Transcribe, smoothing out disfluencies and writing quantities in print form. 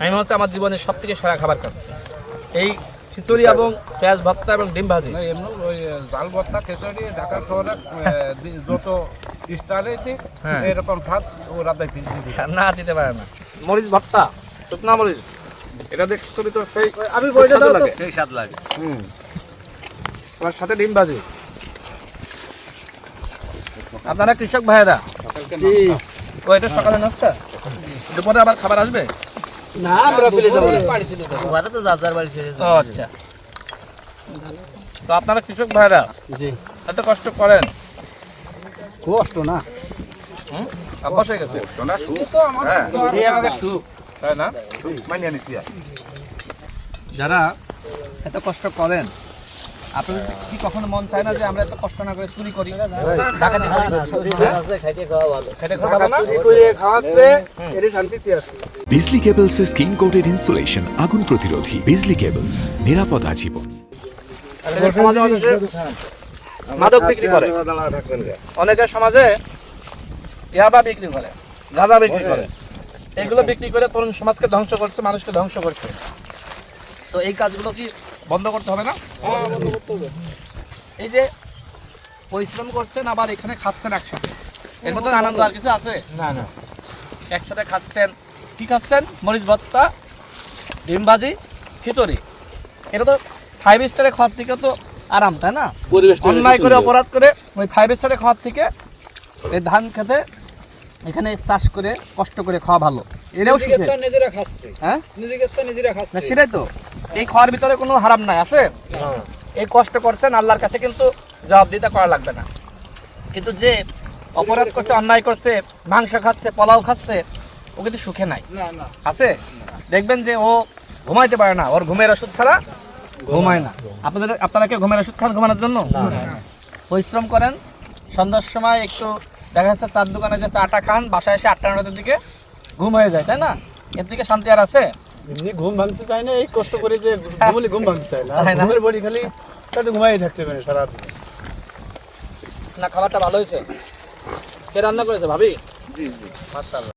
আমি মনে হচ্ছে আমার জীবনের সব থেকে সেরা খাবার খাচ্ছি এই খিচুড়ি এবং পেঁয়াজ ভর্তা এবং ডিম ভাজি। এমনি ওই জাল ভর্তা খিচুড়ি ঢাকা শহরে যত স্টাইলে দিক এরকম স্বাদ ওরা দেখতে না দিতে পারে না। মরিচ ভর্তা, শুকনা মরিচ, এটা দেখ খিচুড়ি তো সেই আমি বইটা দাও তো সেই স্বাদ লাগে। তোমার সাথে ডিম ভাজি। আপনারা কৃষক ভাইয়েরা, জি ও এটা সকালে নাস্তা, দুপুরে আবার খাবার আসবে? না আমরা চলে যাব ওরা তো যার বাড়ি চলে যাবে। ও আচ্ছা, তো আপনারা কৃষক ভাইয়েরা জি এত কষ্ট করেন, কষ্ট না অভ্যাস হয়ে গেছে। এই আমাদের সুখ, তাই না? যারা এত কষ্ট করেন, আপনাদের কি কখনো মন চায় না যে আমরা এত কষ্ট না করে চুরি করি, ডাকাতি করি? খাইতে খাওয়া ভালো না? চুরি করে খাওয়াচ্ছে এর শান্তিতে আছে। বিজলি কেবলসের স্কিন কোটেড ইনসুলেশন আগুন প্রতিরোধী। বিজলি কেবলস, নিরাপদ আজীবন। মাদক বিক্রি করে, অনেকে সমাজে ইয়াবা বিক্রি করে, গাঁজা বিক্রি করে, এগুলো বিক্রি করে তরুণ সমাজকে ধ্বংস করছে, মানুষকে ধ্বংস করছে। তো এই কাজগুলো কি বন্ধ করতে হবে না? এই যে পরিশ্রম করছেন আবার এখানে খাচ্ছেন একসাথে, এর মধ্যে আনন্দ আর কিছু আছে? না না একসাথে খাচ্ছেন, কি খাচ্ছেন? মরিচ ভর্তা, ডিম ভাজি, খিচুড়ি। এটা তো 5 স্টারে খাওয়ার থেকে তো আরাম, তাই না? অন্যায় করে অপরাধ করে ওই 5 স্টারে খাওয়ার থেকে এই ধান খেতে এখানে চাষ করে কষ্ট করে খাওয়া ভালো। এটাও শিখে নিজেরা খাচ্ছে, হ্যাঁ, নিজেকে তো নিজেরা খাচ্ছে। না সেটাই তো, এই খাওয়ার ভিতরে কোনো হারাম নাই, আছে? এই কষ্ট করছেন আল্লাহর কাছে কিন্তু জবাবদিহিতা করা লাগবে না। কিন্তু যে অপরাধ করছে, অন্যায় করছে, মাংস খাচ্ছে, পোলাও খাচ্ছে, ও কিন্তু সুখে নাই, না না আছে? দেখবেন যে ও ঘুমাইতে পারে না, ওর ঘুমের ওষুধ ছাড়া ঘুমায় না। আপনারা কি ঘুমের ওষুধ খান ঘুমানোর জন্য? পরিশ্রম করেন, সন্ধ্যার সময় একটু দেখা যাচ্ছে চার দোকানে যে চাটা খান, বাসায় এসে 8টা-9টার দিকে ঘুম হয়ে যায়, তাই না? এর থেকে শান্তি আর আছে? এমনি ঘুম ভাঙতে চায় না, এই কষ্ট করে যে ঘুমলে ঘুম ভাঙতে চায় না, তাই না? ঘুমের বডি খালি একটু ঘুমাই থাকতে পারে সারা দিন। না, খাবারটা ভালো হয়েছে। কে রান্না করেছে? ভাবি? জি জি, মাশাআল্লাহ।